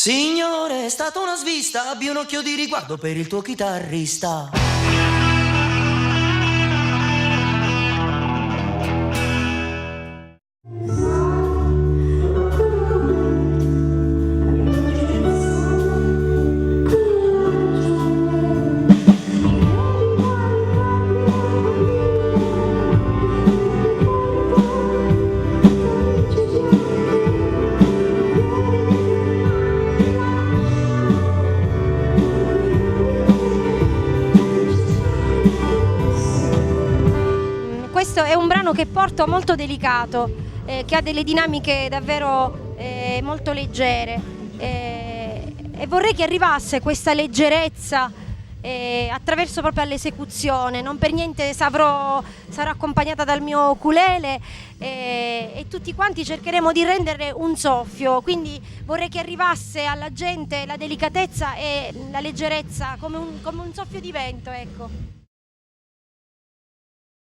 Signore, è stata una svista, abbi un occhio di riguardo per il tuo chitarrista. Questo è un brano che porto molto delicato, che ha delle dinamiche davvero molto leggere, e vorrei che arrivasse questa leggerezza attraverso proprio all'esecuzione. Non per niente sarò accompagnata dal mio ukulele, e tutti quanti cercheremo di rendere un soffio, quindi vorrei che arrivasse alla gente la delicatezza e la leggerezza come un soffio di vento, ecco.